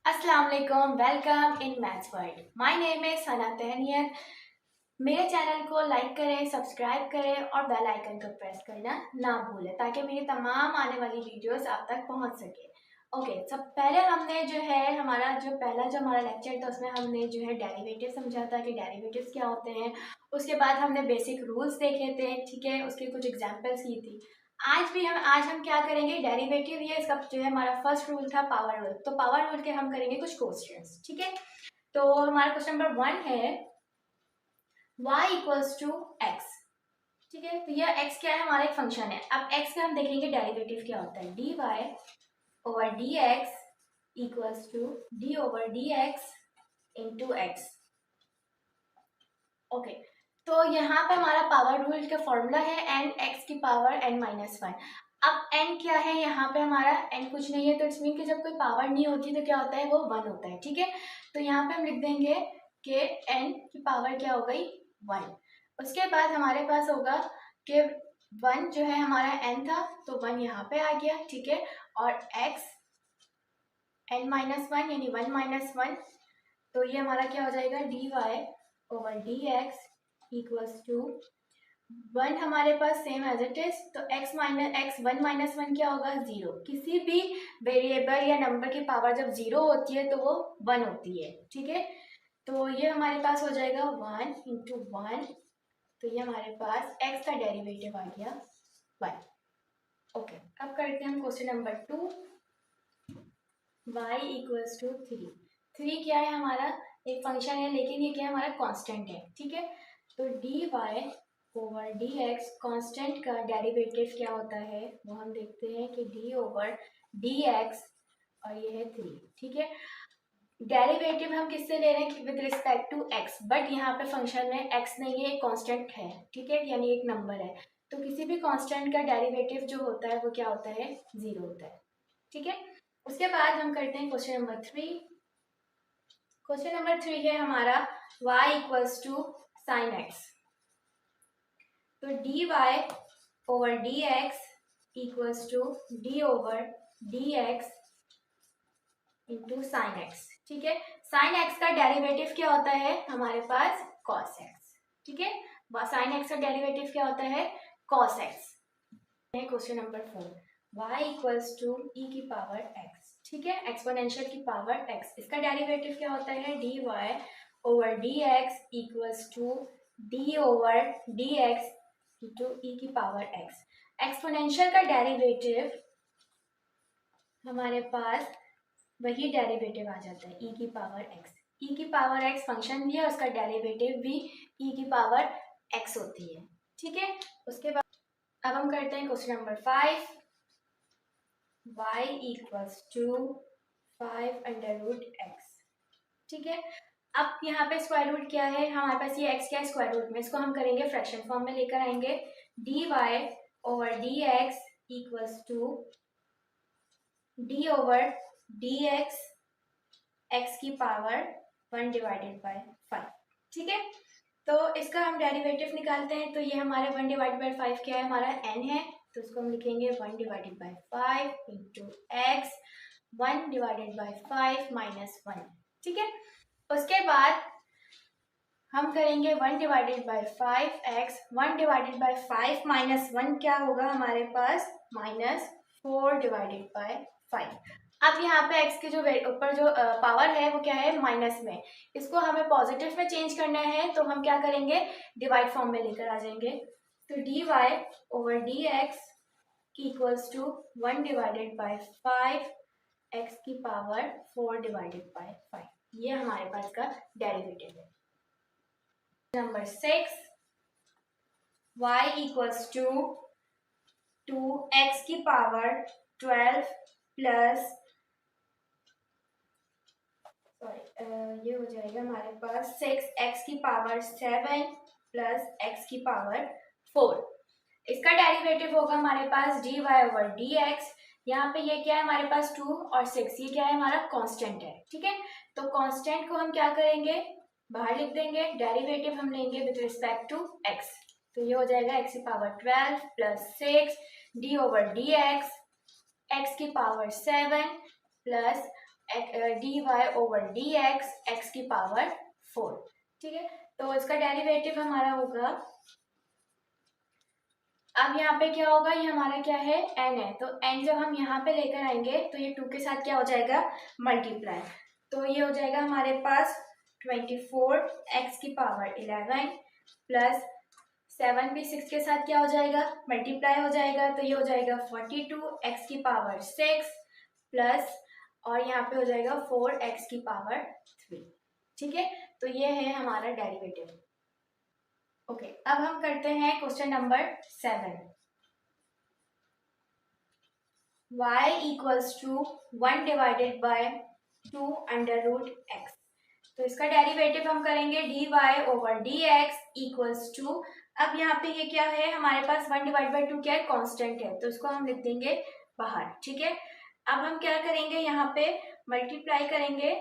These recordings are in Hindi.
अस्सलाम वालेकुम, welcome in maths world. My name is Sana Tahniyat. मेरे चैनल को लाइक करें, सब्सक्राइब करें और बेल आइकन को प्रेस करना ना भूलें ताकि मेरी तमाम आने वाली वीडियोस आप तक पहुंच सके। ओके, सब पहले हमने जो है हमारा लेक्चर था उसमें हमने जो है डेरिवेटिव समझा था कि डेरिवेटिव्स क्या होते हैं। उसके बाद हमने बेसिक रूल्स देखे थे, ठीक है, उसके कुछ एग्जांपल्स की थी। आज हम क्या करेंगे, डेरिवेटिव, ये इसका जो है हमारा फर्स्ट रूल था पावर रूल। तो पावर रूल के हम करेंगे कुछ क्वेश्चंस, ठीक है। तो हमारा क्वेश्चन नंबर 1 है y इक्वल्स टू एक्स, ठीक है। तो यह x क्या है, हमारा एक फंक्शन है। अब x का हम देखेंगे डेरिवेटिव क्या होता है। dy over D x equals to D over D x into X. Okay, तो यहाँ पे हमारा पावर रूल का फॉर्मूला है एन एक्स की पावर n माइनस वन। अब n क्या है, यहाँ पे हमारा n कुछ नहीं है, तो इट्स मीन कि जब कोई पावर नहीं होती तो क्या होता है, वो 1 होता है, ठीक है। तो यहाँ पे हम लिख देंगे कि n की पावर क्या हो गई, 1। उसके बाद हमारे पास होगा कि 1 जो है हमारा n था, तो 1 यहाँ पे आ गया, ठीक है। और x n माइनस वन यानी 1 माइनस वन, तो ये हमारा क्या हो जाएगा, D Y over D x equals to 1 हमारे पास सेम एज इट इज, तो x minus X 1 minus one क्या होगा, 0। किसी भी वेरिएबल या नंबर की पावर जब 0 होती है तो वो 1 होती है, ठीक है। तो ये हमारे पास हो जाएगा 1 इंटू वन, तो ये हमारे पास x का डेरिवेटिव आ गया 1। ओके, अब करते हैं हम question number 2। y equals to 3 क्या है, हमारा एक फंक्शन है लेकिन ये क्या है, हमारा कांस्टेंट है, ठीक है। तो D Y over D X constant का डेरिवेटिव क्या होता है, वो हम देखते हैं कि डी ओवर डी एक्स, और ये है 3, ठीक है। डेरिवेटिव हम किससे ले रहे हैं, with respect to X, but यहाँ पे फंक्शन में एक्स नहीं है, एक कांस्टेंट है, ठीक है, यानी एक नंबर है। तो किसी भी कांस्टेंट का डेरिवेटिव जो होता है वो क्या होता है, 0 होता है, ठीक है। उसके बाद हम करते हैं क्वेश्चन नंबर 3। क्वेश्चन नंबर 3 है हमारा y equals to sine x. तो D Y over D x equals to D over D x into sine x, ठीक है। साइन एक्स का डेरिवेटिव क्या होता है, हमारे पास कॉस एक्स, ठीक है। साइन एक्स का डेरिवेटिव क्या होता है, cos x. Question number 4, y equals to e की पावर एक्स, ठीक है, एक्सपोनेंशियल की पावर x। इसका डेरिवेटिव क्या होता है, d Y over D x equals to D over D x into e की पावर x। एक्सपोनेंशियल का डेरिवेटिव हमारे पास वही डेरिवेटिव आ जाता है e की पावर x। e की पावर x फंक्शन भी है, उसका डेरिवेटिव भी e की पावर x होती है, ठीक है। उसके बाद अब हम करते हैं question number 5, y equals to 5 under root X, ठीक है। अब यहाँ पे स्क्वायर रूट क्या है, हमारे पास ये x क्या है स्क्वायर रूट में, इसको हम करेंगे फ्रैक्शन फॉर्म में लेकर आएंगे। D Y over D x equals to D over D x x की पावर 1 डिवाइडेड बाय 5, ठीक है। तो इसका हम डेरिवेटिव निकालते हैं, तो ये हमारा 1 डिवाइडेड बाय 5 क्या है, हमारा n है, तो इसको हम लिखेंगे 1 divided by 5 into x 1 divided by 5 minus 1, ठीक है। उसके बाद हम करेंगे 1 divided by 5 x 1 divided by 5 minus 1 क्या होगा हमारे पास, माइनस 4 डिवाइडेड बाय 5। अब यहाँ पे x के जो ऊपर जो पावर है वो क्या है, माइनस में, इसको हमें पॉजिटिव में चेंज करना है, तो हम क्या करेंगे, डिवाइड फॉर्म में लेकर आ जाएंगे। तो D Y over D x equals to 1 divided by 5 X की पावर 4 डिवाइडेड बाय 5, ये हमारे पास का डेरिवेटिव है। Number 6, y equals to 2x की पावर 12 प्लस ये हो जाएगा हमारे पास 6x की पावर 7 प्लस x की पावर 4। इसका डेरिवेटिव होगा हमारे पास d Y over D x. यहाँ पे ये क्या है हमारे पास 2 और 6, ये क्या है हमारा कांस्टेंट है, ठीक है। तो कांस्टेंट को हम क्या करेंगे, बाहर लिख देंगे, डेरिवेटिव हम लेंगे विद रिस्पेक्ट टू x। तो ये हो जाएगा x की power 12 plus 6 d over D x x की power 7 plus d Y over D x की पावर 4। ठीक है, तो इसका डेरिवेटिव हमारा होगा, अब यहाँ पे क्या होगा, ये हमारा क्या है n है, तो n जब हम यहाँ पे लेकर आएंगे तो ये 2 के साथ क्या हो जाएगा मल्टीप्लाई, तो ये हो जाएगा हमारे पास 24 x की पावर 11 प्लस 7 भी 6 के साथ क्या हो जाएगा मल्टीप्लाई हो जाएगा, तो ये हो जाएगा 42 x की पावर 6 प्लस और यहाँ पे हो जाएगा 4 x की पावर 3। ठीक है, तो ये है हमारा डेरिवेटिव। ओके, अब हम करते हैं question number 7। y equals to 1 divided by 2 under root X, तो इसका डेरिवेटिव हम करेंगे D Y over D x equals to, अब यहाँ पे ये क्या है हमारे पास 1 डिवाइड बाई 2 क्या है कांस्टेंट है, तो इसको हम लिख देंगे बाहर। ठीक है, अब हम क्या करेंगे यहाँ पे मल्टीप्लाई करेंगे,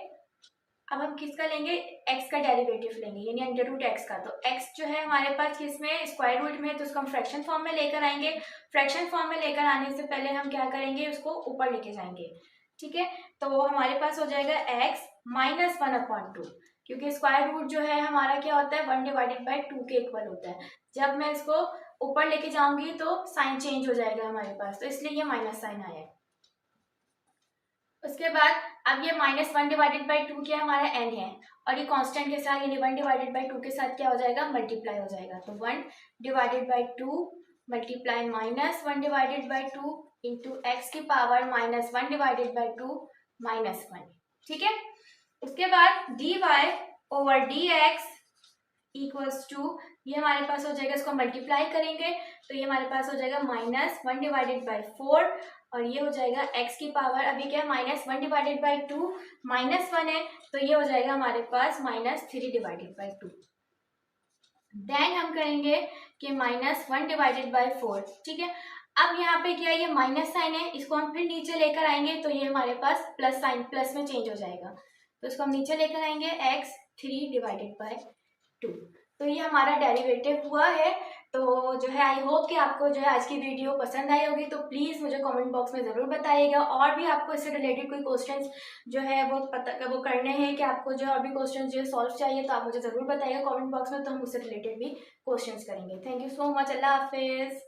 अब हम किसका लेंगे x का डेरिवेटिव लेंगे यानी अंडर रूट एक्स का, तो x जो है हमारे पास किसमें स्क्वायर रूट में, तो उसको हम फ्रैक्शन फॉर्म में लेकर आएंगे। फ्रैक्शन फॉर्म में लेकर आने से पहले हम क्या करेंगे उसको ऊपर लेके जाएंगे। ठीक है, तो वो हमारे पास हो जाएगा x माइनस 1/2, क्योंकि स्क्वायर रूट जो है हमारा क्या होता है 1 डिवाइडेड बाई 2 के इक्वल होता है। जब मैं इसको ऊपर लेके जाऊंगी तो साइन चेंज हो जाएगा हमारे पास, तो इसलिए ये माइनस साइन आया है। उसके बाद अब ये माइनस 1 डिवाइडेड बाई 2 क्या हमारा n है, और ये कांस्टेंट के साथ यानी 1 डिवाइडेड बाई 2 के साथ क्या हो जाएगा मल्टीप्लाई हो जाएगा, तो 1 divided by 2 multiply minus 1 divided by 2 into x की power minus 1 divided by 2 minus 1। ठीक है, उसके बाद d Y over D x equals to, ये हमारे पास हो जाएगा, इसको मल्टीप्लाई करेंगे तो ये हमारे पास हो जाएगा माइनस 1 डिवाइडेड बाई 4 और ये हो जाएगा x की पावर, अभी क्या माइनस 1 डिवाइडेड बाई 2 माइनस 1 है, तो ये हो जाएगा हमारे पास माइनस 3 डिवाइडेड बाई 2। देन हम करेंगे कि माइनस 1 डिवाइडेड बाई 4। ठीक है, अब यहाँ पे क्या है ये माइनस साइन है, इसको हम फिर नीचे लेकर आएंगे तो ये हमारे पास प्लस साइन प्लस में चेंज हो जाएगा, तो इसको हम नीचे लेकर आएंगे x 3 डिवाइडेड बाई 2। तो ये हमारा डेरिवेटिव हुआ है। तो जो है आई होप कि आपको जो है आज की वीडियो पसंद आई होगी, तो प्लीज़ मुझे कमेंट बॉक्स में ज़रूर बताइएगा, और भी आपको इससे रिलेटेड कोई क्वेश्चंस जो है वो करने हैं कि आपको जो अभी क्वेश्चंस जो है सॉल्व चाहिए, तो आप मुझे ज़रूर बताइएगा कमेंट बॉक्स में, तो हम उससे रिलेटेड भी क्वेश्चंस करेंगे। थैंक यू सो मच, अल्लाह हाफिज़।